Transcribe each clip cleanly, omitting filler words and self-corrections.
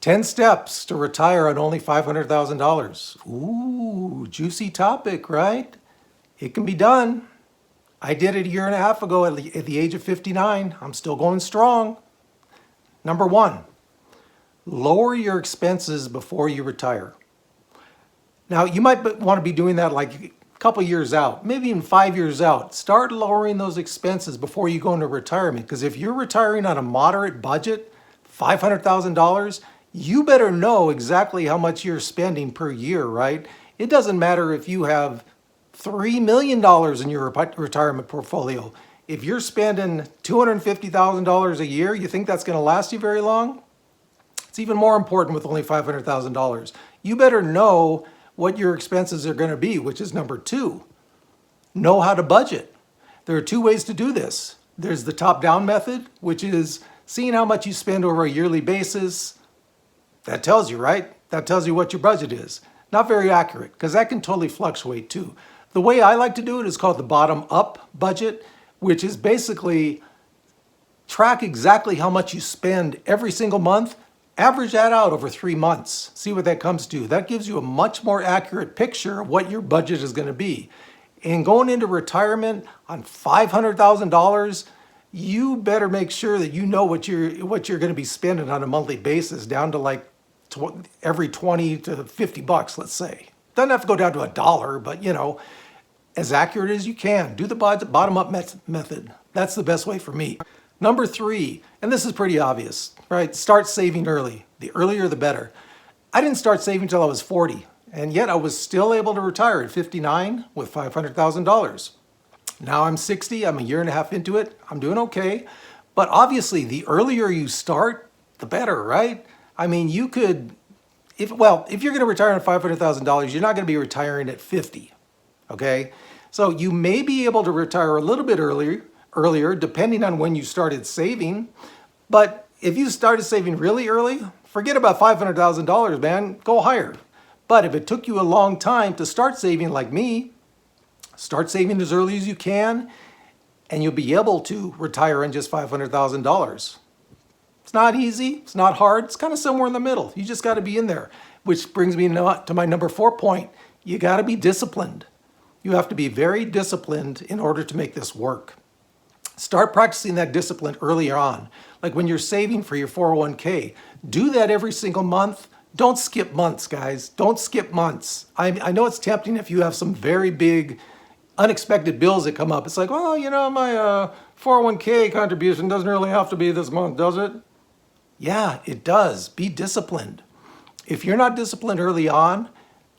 10 steps to retire on only $500,000. Ooh, juicy topic, right? It can be done. I did it a year and a half ago at the age of 59. I'm still going strong. Number one, lower your expenses before you retire. Now, you might want to be doing that like a couple years out, maybe even 5 years out. Start lowering those expenses before you go into retirement. Because if you're retiring on a moderate budget, $500,000, you better know exactly how much you're spending per year, right? It doesn't matter if you have $3 million in your retirement portfolio. If you're spending $250,000 a year, you think that's going to last you very long? It's even more important with only $500,000. You better know what your expenses are going to be, which is number two. Know how to budget. There are two ways to do this. There's the top-down method, which is seeing how much you spend over a yearly basis. That tells you, right? That tells you what your budget is. Not very accurate, because that can totally fluctuate too. The way I like to do it is called the bottom-up budget, which is basically track exactly how much you spend every single month, average that out over 3 months, see what that comes to. That gives you a much more accurate picture of what your budget is going to be. And going into retirement on $500,000, you better make sure that you know what you're going to be spending on a monthly basis, down to like every 20 to 50 bucks, let's say. Doesn't have to go down to $1, but as accurate as you can. Do the bottom-up method. That's the best way for me. Number three, and this is pretty obvious, right? Start saving early. The earlier, the better. I didn't start saving until I was 40, and yet I was still able to retire at 59 with $500,000. Now I'm 60, I'm a year and a half into it. I'm doing okay. But obviously, the earlier you start, the better, right? I mean, you could, if you're going to retire on $500,000, you're not going to be retiring at 50, okay? So you may be able to retire a little bit earlier, depending on when you started saving. But if you started saving really early, forget about $500,000, man. Go higher. But if it took you a long time to start saving like me, start saving as early as you can, and you'll be able to retire on just $500,000. It's not easy. It's not hard. It's kind of somewhere in the middle. You just got to be in there, which brings me to my number 4 point. You got to be disciplined. You have to be very disciplined in order to make this work. Start practicing that discipline early on. Like when you're saving for your 401k, do that every single month. Don't skip months, guys. Don't skip months. I know it's tempting if you have some very big unexpected bills that come up. It's like, well, my 401k contribution doesn't really have to be this month, does it? Yeah, it does. Be disciplined. If you're not disciplined early on,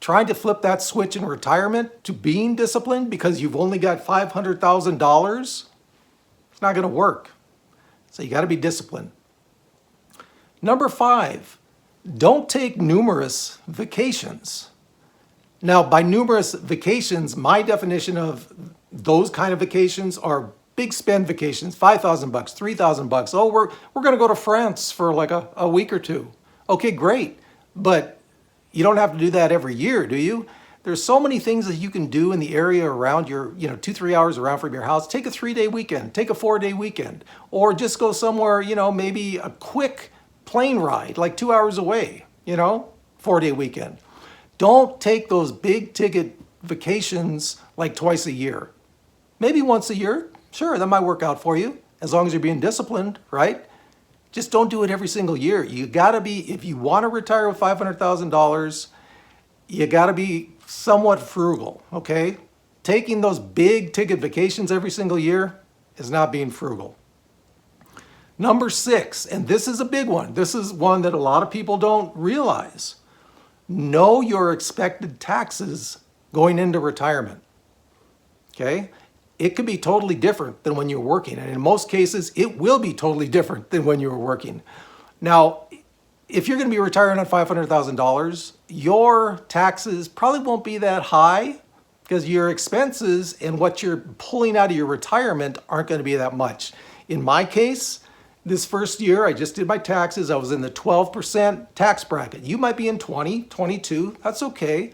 trying to flip that switch in retirement to being disciplined because you've only got $500,000, it's not going to work. So you got to be disciplined. Number 5, don't take numerous vacations. Now, by numerous vacations, my definition of those kind of vacations are big spend vacations, $5,000, $3,000. Oh, we're going to go to France for like a week or two. Okay, great. But you don't have to do that every year, do you? There's so many things that you can do in the area around your, 2-3 hours around from your house. Take a 3-day weekend, take a 4-day weekend, or just go somewhere, maybe a quick plane ride, like 2 hours away, 4-day weekend. Don't take those big ticket vacations like twice a year. Maybe once a year. Sure, that might work out for you, as long as you're being disciplined, right? Just don't do it every single year. You gotta be, if you wanna retire with $500,000, you gotta be somewhat frugal, okay? Taking those big ticket vacations every single year is not being frugal. Number 6, and this is a big one. This is one that a lot of people don't realize. Know your expected taxes going into retirement, okay? It could be totally different than when you're working. And in most cases, it will be totally different than when you were working. Now, if you're going to be retiring on $500,000, your taxes probably won't be that high because your expenses and what you're pulling out of your retirement aren't going to be that much. In my case, this first year, I just did my taxes. I was in the 12% tax bracket. You might be in 20, 22. That's okay.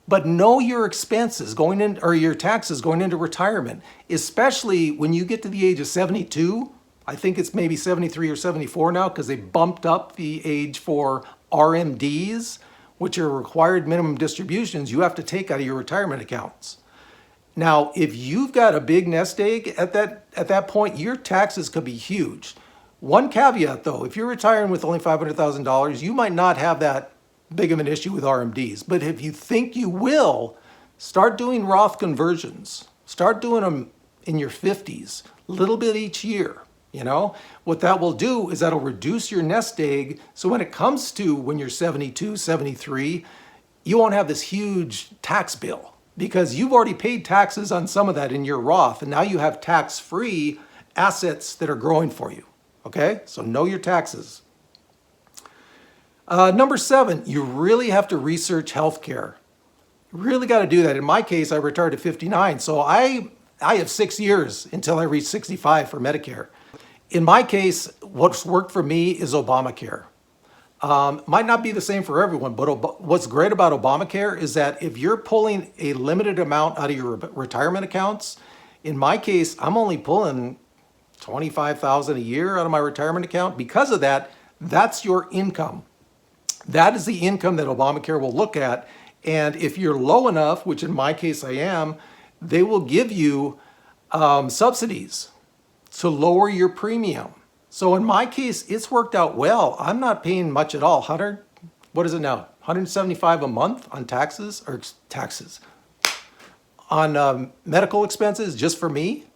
But know your expenses going in, or your taxes going into retirement, especially when you get to the age of 72. I think it's maybe 73 or 74 now because they bumped up the age for RMDs, which are required minimum distributions you have to take out of your retirement accounts. Now, if you've got a big nest egg at that point, your taxes could be huge. One caveat though, if you're retiring with only $500,000, you might not have that big of an issue with RMDs. But if you think you will, start doing Roth conversions. Start doing them in your 50s, a little bit each year. You know, what that will do is that'll reduce your nest egg. So when it comes to when you're 72, 73, you won't have this huge tax bill because you've already paid taxes on some of that in your Roth. And now you have tax-free assets that are growing for you. Okay, so know your taxes. Number 7, you really have to research healthcare. You really got to do that. In my case, I retired at 59. So I have 6 years until I reach 65 for Medicare. In my case, what's worked for me is Obamacare. Might not be the same for everyone, but what's great about Obamacare is that if you're pulling a limited amount out of your retirement accounts, in my case, I'm only pulling $25,000 a year out of my retirement account. Because of that, that's your income. That is the income that Obamacare will look at. And if you're low enough, which in my case I am, they will give you subsidies to lower your premium. So in my case, it's worked out well. I'm not paying much at all. What is it now? $175 a month on taxes on medical expenses just for me.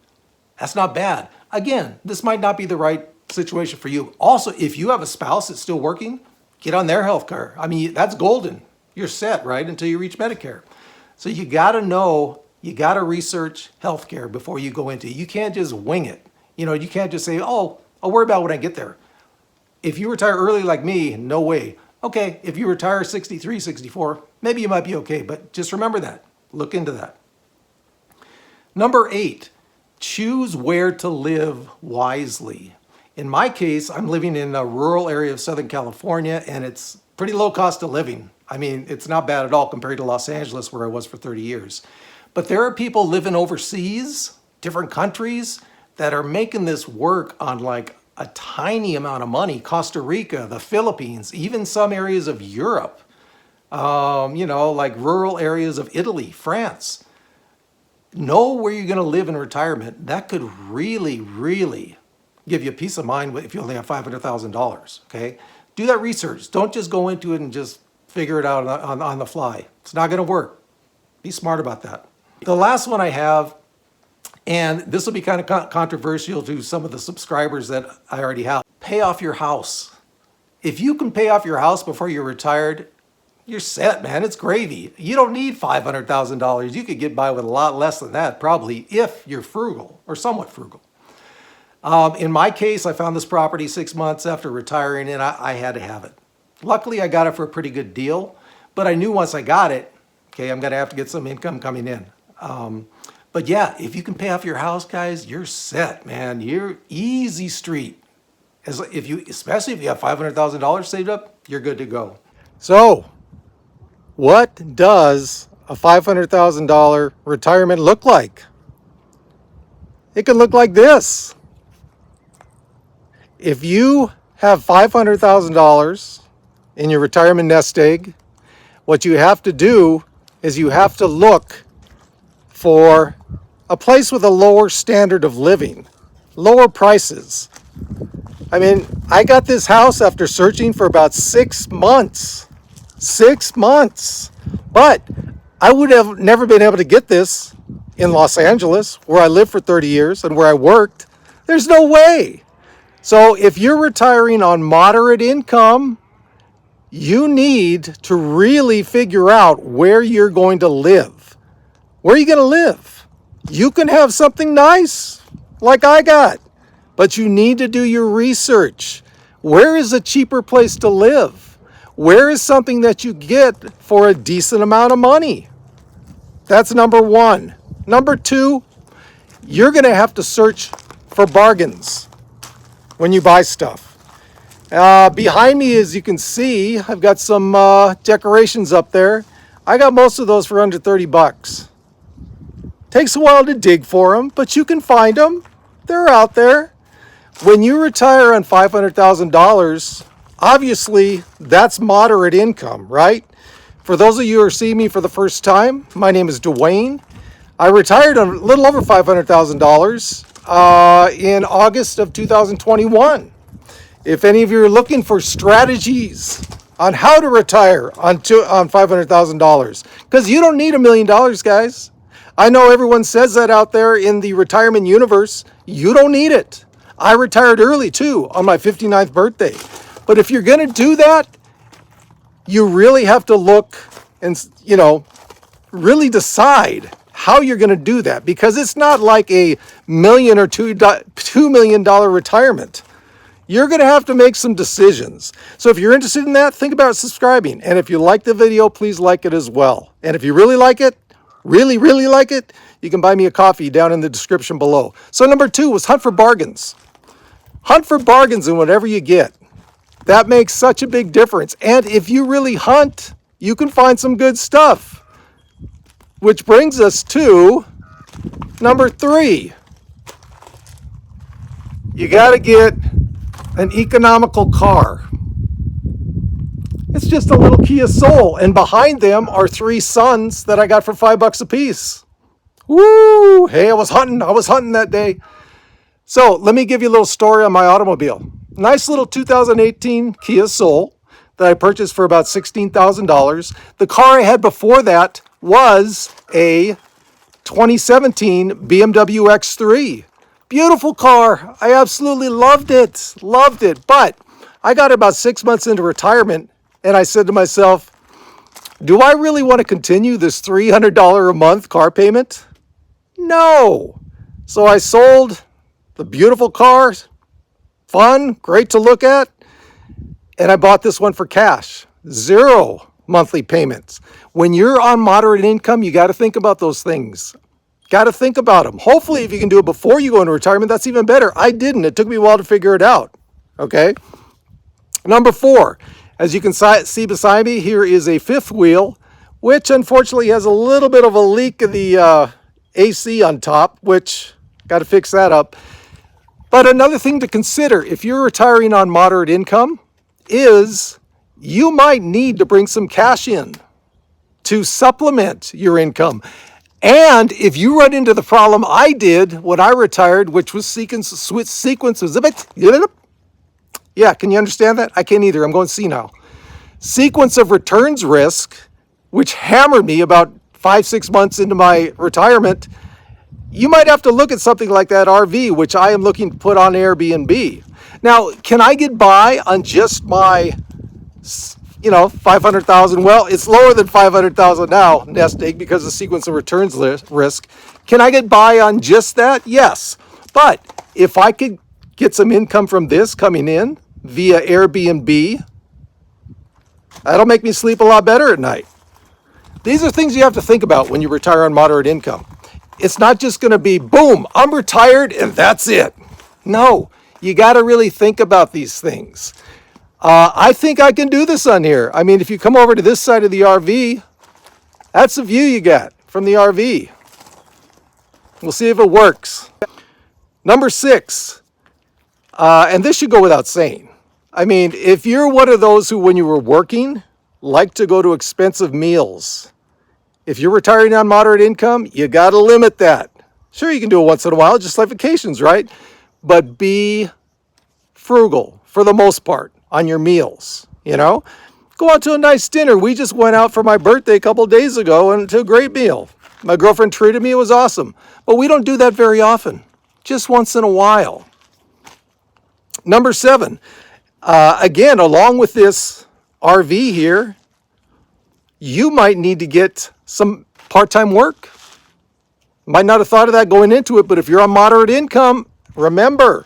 That's not bad. Again, this might not be the right situation for you. Also, if you have a spouse that's still working, get on their health care. I mean, that's golden. You're set, right, until you reach Medicare. So you got to know, you got to research healthcare before you go into it. You can't just wing it. You know, you can't just say, oh, I'll worry about it when I get there. If you retire early like me, no way. Okay, if you retire 63, 64, maybe you might be okay, but just remember that. Look into that. Number 8, choose where to live wisely. In my case, I'm living in a rural area of Southern California, and it's pretty low cost of living. I mean, it's not bad at all compared to Los Angeles, where I was for 30 years. But there are people living overseas, different countries, that are making this work on like a tiny amount of money. Costa Rica, the Philippines, even some areas of Europe, you know, like rural areas of Italy, France. Know where you're going to live in retirement. That could really, really give you peace of mind if you only have $500,000, okay? Do that research. Don't just go into it and just figure it out on the fly. It's not going to work. Be smart about that. The last one I have, and this will be kind of controversial to some of the subscribers that I already have. Pay off your house. If you can pay off your house before you're retired, you're set, man. It's gravy. You don't need $500,000. You could get by with a lot less than that, probably, if you're frugal or somewhat frugal. In my case, I found this property 6 months after retiring, and I had to have it. Luckily, I got it for a pretty good deal, but I knew once I got it, okay, I'm going to have to get some income coming in. But yeah, if you can pay off your house, guys, you're set, man. You're easy street. Especially if you have $500,000 saved up, you're good to go. So, what does a $500,000 retirement look like? It could look like this. If you have $500,000 in your retirement nest egg, what you have to do is you have to look for a place with a lower standard of living, lower prices. I mean, I got this house after searching for about 6 months. 6 months. But I would have never been able to get this in Los Angeles, where I lived for 30 years and where I worked. There's no way. So if you're retiring on moderate income, you need to really figure out where you're going to live. Where are you going to live? You can have something nice like I got, but you need to do your research. Where is a cheaper place to live? Where is something that you get for a decent amount of money? That's number 1. Number 2, you're going to have to search for bargains when you buy stuff. Behind me, as you can see, I've got some decorations up there. I got most of those for under 30 bucks. Takes a while to dig for them, but you can find them. They're out there. When you retire on $500,000, Obviously, that's moderate income, right? For those of you who are seeing me for the first time, my name is Duane. I retired on a little over $500,000 in August of 2021. If any of you are looking for strategies on how to retire on $500,000, because you don't need $1,000,000, guys. I know everyone says that out there in the retirement universe. You don't need it. I retired early too on my 59th birthday. But if you're going to do that, you really have to look and, really decide how you're going to do that, because it's not like a million or $2 million retirement. You're going to have to make some decisions. So if you're interested in that, think about subscribing. And if you like the video, please like it as well. And if you really like it, really, really like it, you can buy me a coffee down in the description below. So number 2 was hunt for bargains. Hunt for bargains in whatever you get. That makes such a big difference. And if you really hunt, you can find some good stuff. Which brings us to number 3. You got to get an economical car. It's just a little Kia Soul, and behind them are 3 Suns that I got for $5 a piece. Woo! Hey, I was hunting that day. So let me give you a little story on my automobile. Nice little 2018 Kia Soul that I purchased for about $16,000. The car I had before that was a 2017 BMW X3. Beautiful car. I absolutely loved it. Loved it. But I got about 6 months into retirement and I said to myself, do I really want to continue this $300 a month car payment? No. So I sold the beautiful car, fun, great to look at, and I bought this one for cash. 0 monthly payments. When you're on moderate income, you got to think about those things. Got to think about them. Hopefully, if you can do it before you go into retirement, that's even better. I didn't. It took me a while to figure it out. Okay. Number 4, as you can see beside me, here is a 5th wheel, which unfortunately has a little bit of a leak of the AC on top, which got to fix that up. But another thing to consider if you're retiring on moderate income is you might need to bring some cash in to supplement your income. And if you run into the problem I did when I retired, which was sequences of it. Yeah, can you understand that? I can't either. I'm going senile. Sequence of returns risk, which hammered me about 5-6 months into my retirement. You might have to look at something like that RV, which I am looking to put on Airbnb. Now, can I get by on just my, $500,000? Well, it's lower than $500,000 now, nest egg, because of sequence of returns risk. Can I get by on just that? Yes. But if I could get some income from this coming in via Airbnb, that'll make me sleep a lot better at night. These are things you have to think about when you retire on moderate income. It's not just going to be, boom, I'm retired and that's it. No, you got to really think about these things. I think I can do this on here. I mean, if you come over to this side of the RV, that's the view you get from the RV. We'll see if it works. Number 6, and this should go without saying. I mean, if you're one of those who, when you were working, like to go to expensive meals, if you're retiring on moderate income, you got to limit that. Sure, you can do it once in a while, just like vacations, right? But be frugal for the most part on your meals, Go out to a nice dinner. We just went out for my birthday a couple of days ago and to a great meal. My girlfriend treated me. It was awesome. But we don't do that very often, just once in a while. Number 7, again, along with this RV here, you might need to get some part-time work. Might not have thought of that going into it, but if you're on moderate income, remember,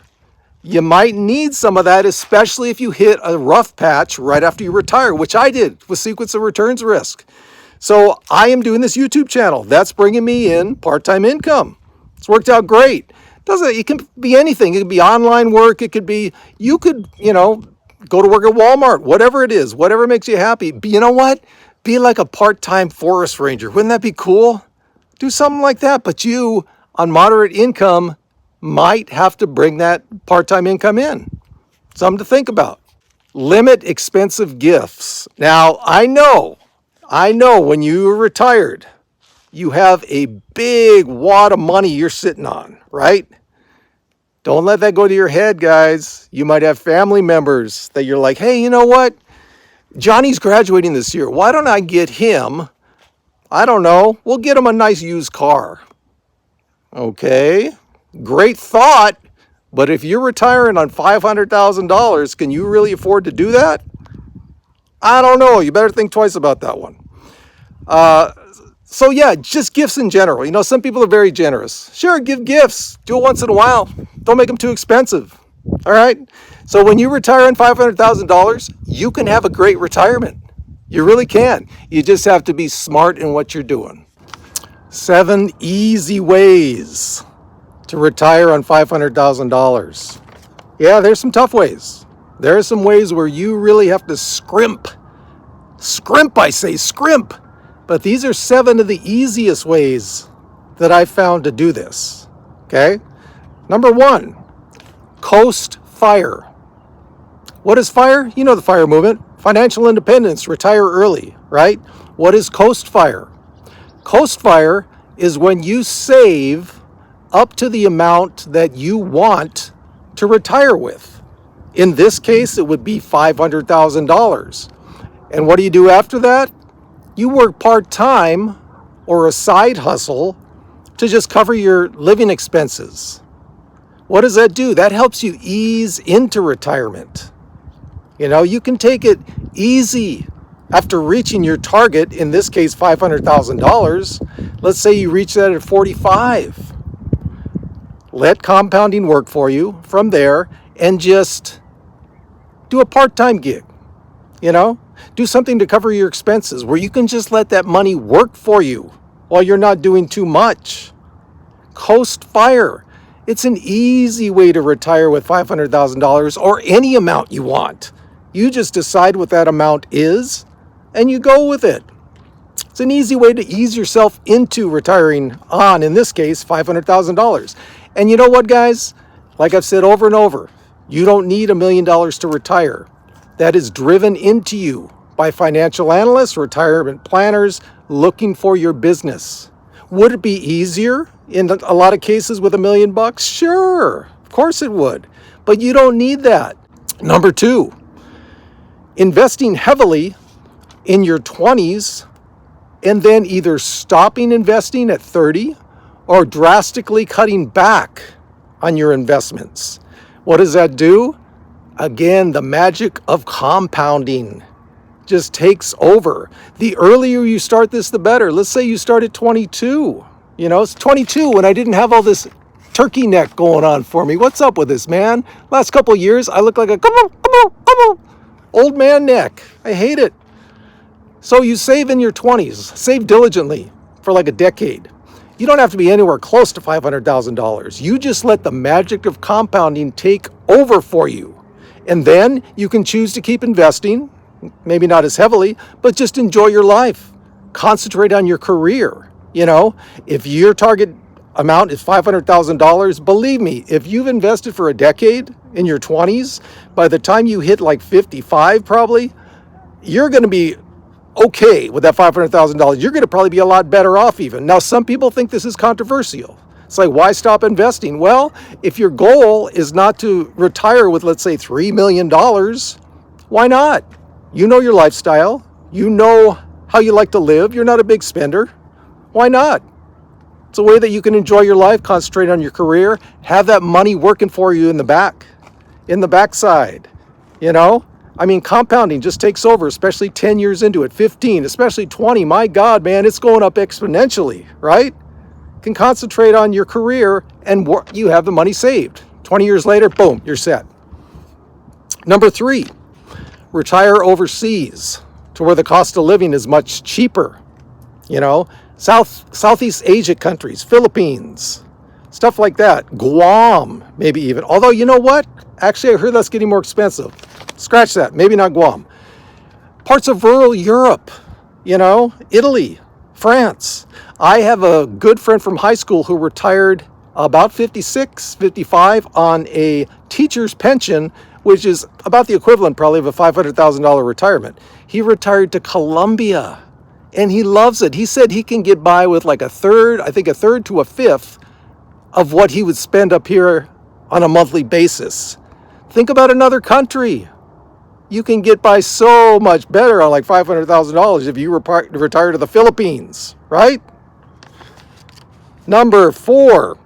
you might need some of that, especially if you hit a rough patch right after you retire, which I did with sequence of returns risk. So I am doing this YouTube channel. That's bringing me in part-time income. It's worked out great. It can be anything. It could be online work. It could be, you could, go to work at Walmart, whatever it is, whatever makes you happy. But you know what? Be like a part-time forest ranger. Wouldn't that be cool? Do something like that. But you, on moderate income, might have to bring that part-time income in. Something to think about. Limit expensive gifts. Now, I know when you're retired, you have a big wad of money you're sitting on, right? Don't let that go to your head, guys. You might have family members that you're like, hey, you know what? Johnny's graduating this year. Why don't I get him? I don't know. We'll get him a nice used car. Okay, great thought. But if you're retiring on $500,000, can you really afford to do that? I don't know. You better think twice about that one. So yeah, just gifts in general. You know, some people are very generous. Sure, give gifts. Do it once in a while. Don't make them too expensive. All right? So when you retire on $500,000, you can have a great retirement. You really can. You just have to be smart in what you're doing. 7 easy ways to retire on $500,000. Yeah, there's some tough ways. There are some ways where you really have to scrimp. Scrimp, I say, scrimp. But these are 7 of the easiest ways that I've found to do this. Okay? Number 1, coast fire. What is FIRE? You know the FIRE movement. Financial independence, retire early, right? What is coast fire? Coast fire is when you save up to the amount that you want to retire with. In this case, it would be $500,000. And what do you do after that? You work part-time or a side hustle to just cover your living expenses. What does that do? That helps you ease into retirement. You know, you can take it easy after reaching your target, in this case, $500,000. Let's say you reach that at 45. Let compounding work for you from there and just do a part-time gig, you know? Do something to cover your expenses where you can just let that money work for you while you're not doing too much. Coast fire. It's an easy way to retire with $500,000 or any amount you want. You just decide what that amount is and you go with it. It's an easy way to ease yourself into retiring on, in this case, $500,000. And you know what, guys? Like I've said over and over, you don't need $1 million to retire. That is driven into you by financial analysts, retirement planners looking for your business. Would it be easier in a lot of cases with $1 million? Sure, of course it would. But you don't need that. Number 2, investing heavily in your 20s and then either stopping investing at 30 or drastically cutting back on your investments. What does that do? Again, the magic of compounding just takes over. The earlier you start this, the better. Let's say you start at 22. You know, it's 22 when I didn't have all this turkey neck going on for me. What's up with this, man? Last couple of years, I look like a come on, old man neck. I hate it. So you save in your 20s. Save diligently for like a decade. You don't have to be anywhere close to $500,000. You just let the magic of compounding take over for you. And then you can choose to keep investing, maybe not as heavily, but just enjoy your life. Concentrate on your career. You know, if your target amount is $500,000, believe me, if you've invested for a decade in your 20s, by the time you hit like 55 probably, you're going to be okay with that $500,000. You're going to probably be a lot better off even. Now, some people think this is controversial. It's like, why stop investing? Well, if your goal is not to retire with, let's say, $3 million, why not? You know your lifestyle. You know how you like to live. You're not a big spender. Why not? It's a way that you can enjoy your life, concentrate on your career, have that money working for you in the backside, you know? I mean, compounding just takes over, especially 10 years into it, 15, especially 20. My God, man, it's going up exponentially, right? Can concentrate on your career and you have the money saved. 20 years later, boom, you're set. Number 3, retire overseas to where the cost of living is much cheaper. You know, Southeast Asia countries, Philippines, stuff like that. Guam, maybe even. Although, you know what? Actually, I heard that's getting more expensive. Scratch that. Maybe not Guam. Parts of rural Europe, you know, Italy, France. I have a good friend from high school who retired about 56, 55 on a teacher's pension which is about the equivalent probably of a $500,000 retirement. He retired to Colombia, and he loves it. He said he can get by with like a third to a fifth of what he would spend up here on a monthly basis. Think about another country. You can get by so much better on like $500,000 if you retire to the Philippines, right? Number 4,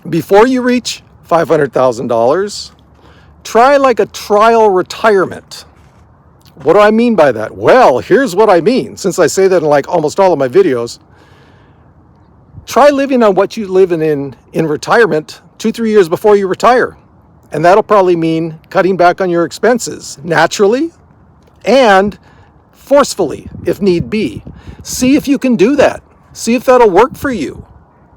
before you reach $500,000, try like a trial retirement. What do I mean by that? Well, here's what I mean. Since I say that in like almost all of my videos, try living on what you live in retirement 2-3 years before you retire. And that'll probably mean cutting back on your expenses naturally and forcefully if need be. See if you can do that. See if that'll work for you,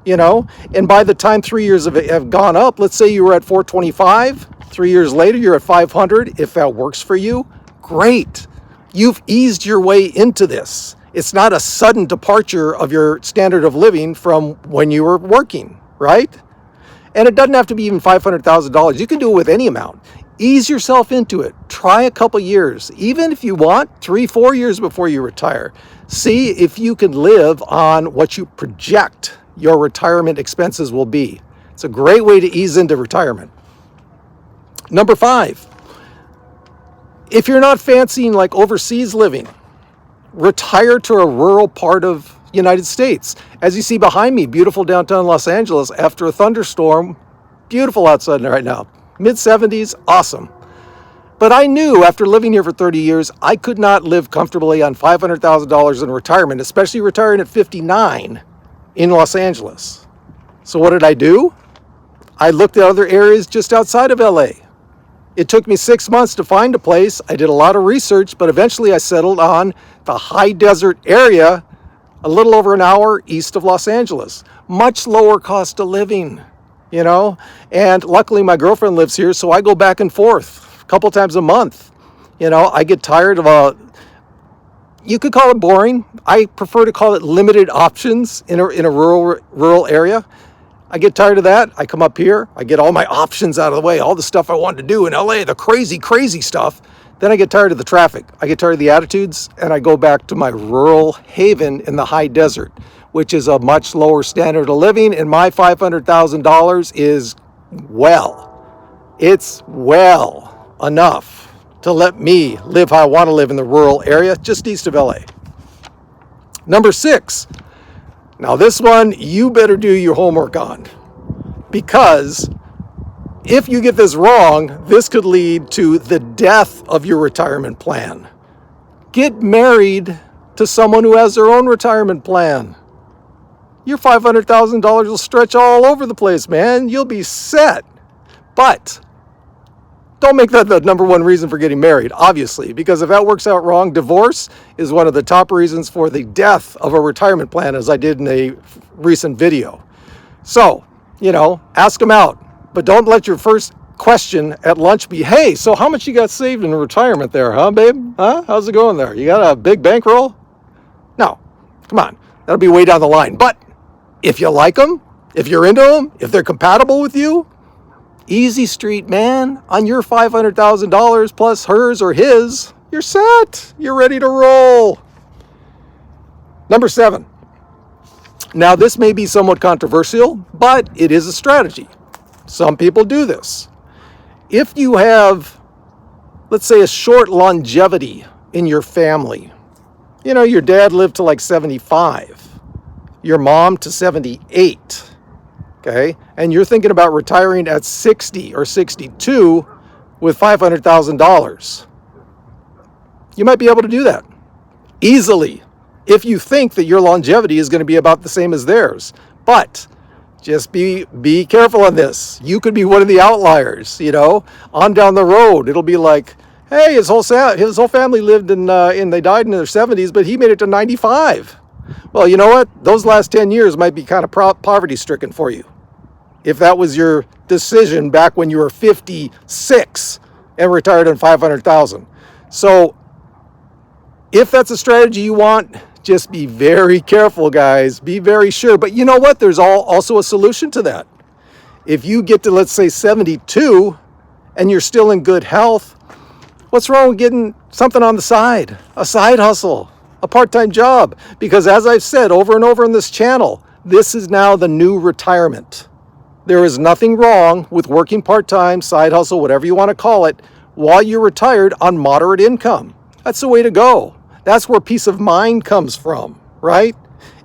And by the time 3 years have gone up, let's say you were at 425, 3 years later you're at 500. If that works for you, great. You've eased your way into this. It's not a sudden departure of your standard of living from when you were working, right? And it doesn't have to be even $500,000. You can do it with any amount. Ease yourself into it. Try a couple years. Even if you want 3-4 years before you retire. See if you can live on what you project your retirement expenses will be. It's a great way to ease into retirement. Number 5, if you're not fancying like overseas living, retire to a rural part of United States. As you see behind me, beautiful downtown Los Angeles after a thunderstorm. Beautiful outside right now. Mid-70s, awesome. But I knew after living here for 30 years, I could not live comfortably on $500,000 in retirement, especially retiring at 59 in Los Angeles. So what did I do? I looked at other areas just outside of LA. It took me 6 months to find a place. I did a lot of research, but eventually I settled on the high desert area a little over an hour east of Los Angeles. Much lower cost of living, And luckily my girlfriend lives here, so I go back and forth a couple times a month. I get tired of you could call it boring. I prefer to call it limited options in a rural area. I get tired of that. I come up here. I get all my options out of the way, all the stuff I wanted to do in LA, the crazy, crazy stuff. Then I get tired of the traffic. I get tired of the attitudes, and I go back to my rural haven in the high desert, which is a much lower standard of living. And my $500,000 is it's well enough to let me live how I want to live in the rural area just east of LA. Number 6. Now this one, you better do your homework on, because if you get this wrong, this could lead to the death of your retirement plan. Get married to someone who has their own retirement plan. Your $500,000 will stretch all over the place, man. You'll be set. But don't make that the number one reason for getting married, obviously, because if that works out wrong, divorce is one of the top reasons for the death of a retirement plan, as I did in a recent video. So, ask them out. But don't let your first question at lunch be, hey, so how much you got saved in retirement there, huh, babe? Huh? How's it going there? You got a big bankroll? No, come on. That'll be way down the line. But if you like them, if you're into them, if they're compatible with you, easy street, man. On your $500,000 plus hers or his, you're set. You're ready to roll. Number 7. Now, this may be somewhat controversial, but it is a strategy. Some people do this. If you have, let's say, a short longevity in your family, your dad lived to like 75, your mom to 78, okay? And you're thinking about retiring at 60 or 62 with $500,000. You might be able to do that easily if you think that your longevity is going to be about the same as theirs. But just be careful on this. You could be one of the outliers, on down the road. It'll be like, hey, his whole family lived they died in their 70s, but he made it to 95. Well, you know what? Those last 10 years might be kind of poverty stricken for you. If that was your decision back when you were 56 and retired on 500,000. So if that's a strategy you want, just be very careful, guys. Be very sure. But you know what? There's also a solution to that. If you get to, let's say, 72 and you're still in good health, what's wrong with getting something on the side? A side hustle, a part-time job? Because as I've said over and over on this channel, this is now the new retirement. There is nothing wrong with working part-time, side hustle, whatever you want to call it, while you're retired on moderate income. That's the way to go. That's where peace of mind comes from, right?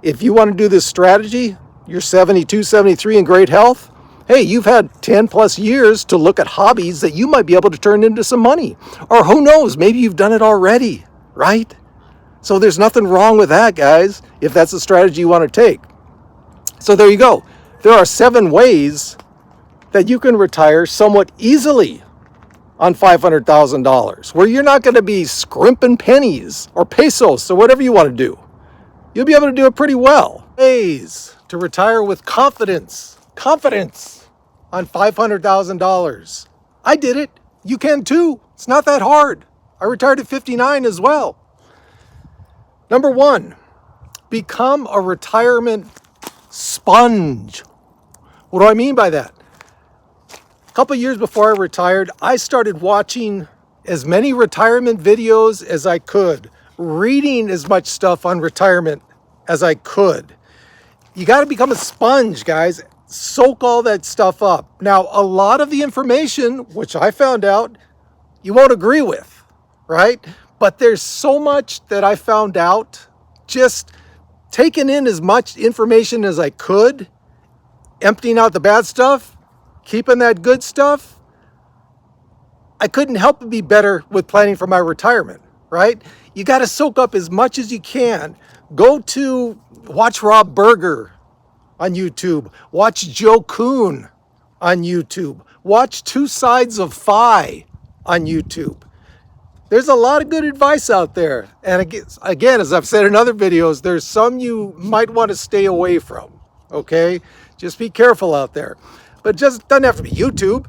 If you want to do this strategy, you're 72, 73 in great health. Hey, you've had 10 plus years to look at hobbies that you might be able to turn into some money. Or who knows, maybe you've done it already, right? So there's nothing wrong with that, guys, if that's the strategy you want to take. So there you go. There are 7 ways that you can retire somewhat easily on $500,000, where you're not going to be scrimping pennies or pesos or whatever you want to do. You'll be able to do it pretty well. Ways to retire with confidence. Confidence on $500,000. I did it. You can too. It's not that hard. I retired at 59 as well. Number 1, become a retirement sponge. What do I mean by that? A couple years before I retired, I started watching as many retirement videos as I could, reading as much stuff on retirement as I could. You got to become a sponge, guys. Soak all that stuff up. Now, a lot of the information, which I found out, you won't agree with, right? But there's so much that I found out, just taking in as much information as I could, emptying out the bad stuff, keeping that good stuff. I couldn't help but be better with planning for my retirement, right? You got to soak up as much as you can. Watch Rob Berger on YouTube. Watch Joe Kuhn on YouTube. Watch Two Sides of Fi on YouTube. There's a lot of good advice out there. And again, as I've said in other videos, there's some you might want to stay away from, okay? Just be careful out there. But just doesn't have to be YouTube.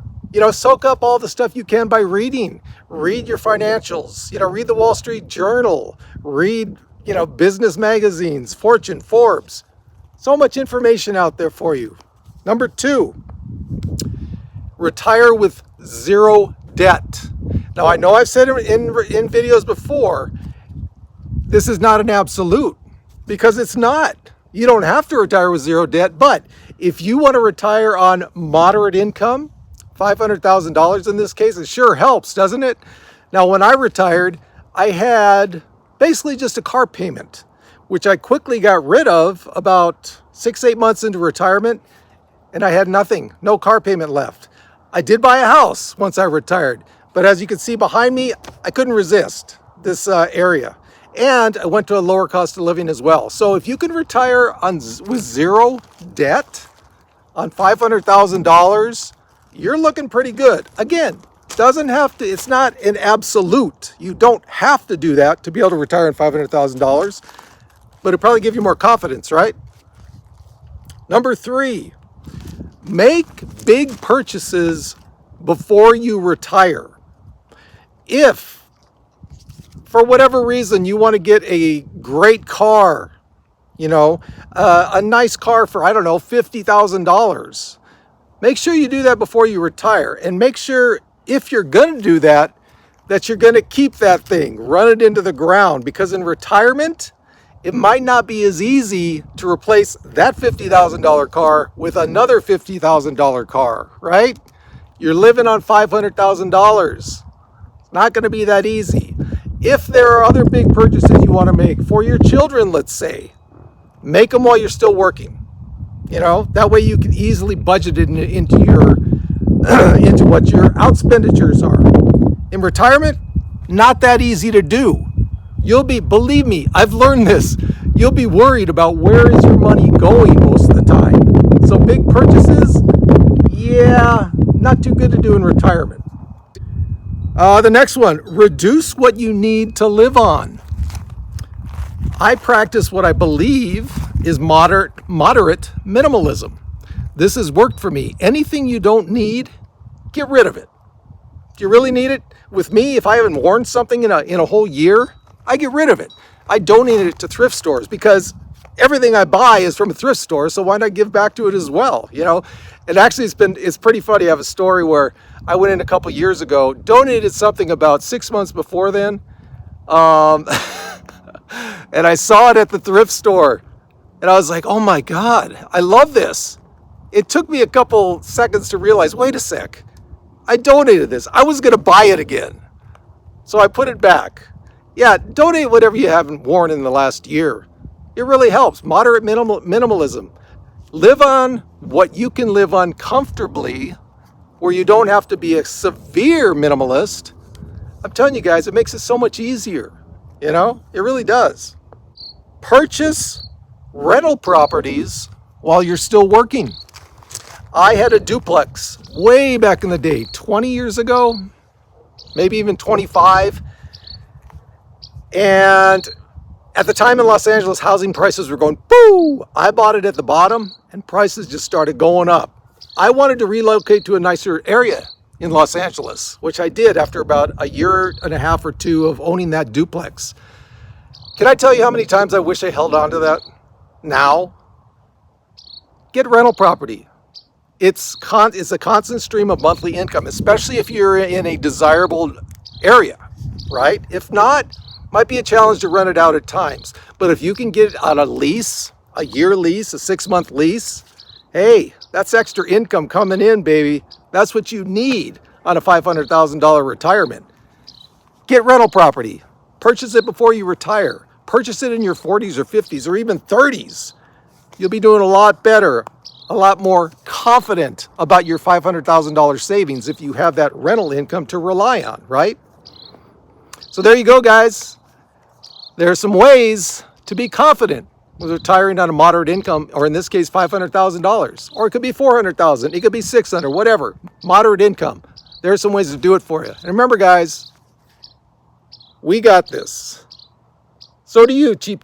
Soak up all the stuff you can by reading. Read your financials. Read the Wall Street Journal. Read, business magazines, Fortune, Forbes. So much information out there for you. Number 2, retire with 0 debt. Now, I know I've said in videos before, this is not an absolute, because it's not. You don't have to retire with 0 debt, but if you want to retire on moderate income, $500,000 in this case, it sure helps, doesn't it? Now, when I retired, I had basically just a car payment, which I quickly got rid of about 6-8 months into retirement, and I had nothing, no car payment left. I did buy a house once I retired, but as you can see behind me, I couldn't resist this area. And I went to a lower cost of living as well. So if you can retire with 0 debt on $500,000, you're looking pretty good. Again, it's not an absolute. You don't have to do that to be able to retire on $500,000, but it'll probably give you more confidence, right? Number 3, make big purchases before you retire. If, for whatever reason, you want to get a great car, a nice car for, $50,000, make sure you do that before you retire. And make sure, if you're going to do that, that you're going to keep that thing, run it into the ground. Because in retirement, it might not be as easy to replace that $50,000 car with another $50,000 car, right? You're living on $500,000. It's not going to be that easy. If there are other big purchases you want to make for your children, let's say, make them while you're still working. That way you can easily budget it into into what your outspenditures are. In retirement, not that easy to do. Believe me, I've learned this. You'll be worried about where is your money going most of the time. So big purchases, not too good to do in retirement. The next one, reduce what you need to live on. I practice what I believe is moderate minimalism. This has worked for me. Anything you don't need, get rid of it. Do you really need it? With me, if I haven't worn something in a whole year, I get rid of it. I donate it to thrift stores because everything I buy is from a thrift store, so why not give back to it as well, you know? And actually, it's pretty funny. I have a story where I went in a couple years ago, donated something about 6 months before then, and I saw it at the thrift store, and I was like, oh my God, I love this. It took me a couple seconds to realize, wait a sec, I donated this. I was going to buy it again. So I put it back. Yeah, donate whatever you haven't worn in the last year. It really helps. Moderate minimalism. Live on what you can live on comfortably, where you don't have to be a severe minimalist. I'm telling you guys, it makes it so much easier. You know, it really does. Purchase rental properties while you're still working. I had a duplex way back in the day, 20 years ago, maybe even 25. And at the time in Los Angeles, housing prices were going, boo! I bought it at the bottom and prices just started going up. I wanted to relocate to a nicer area in Los Angeles, which I did after about a year and a half or two of owning that duplex. Can I tell you how many times I wish I held on to that? Now, get rental property. It's a constant stream of monthly income, especially if you're in a desirable area, right? If not, might be a challenge to rent it out at times. But if you can get it on a lease, a year lease, a 6-month lease, hey, that's extra income coming in, baby. That's what you need on a $500,000 retirement. Get rental property. Purchase it before you retire. Purchase it in your 40s or 50s or even 30s. You'll be doing a lot better, a lot more confident about your $500,000 savings if you have that rental income to rely on, right? So there you go, guys. There are some ways to be confident with retiring on a moderate income, or in this case, $500,000, or it could be $400,000, it could be $600,000, whatever. Moderate income. There are some ways to do it for you. And remember, guys, we got this. So do you, cheap.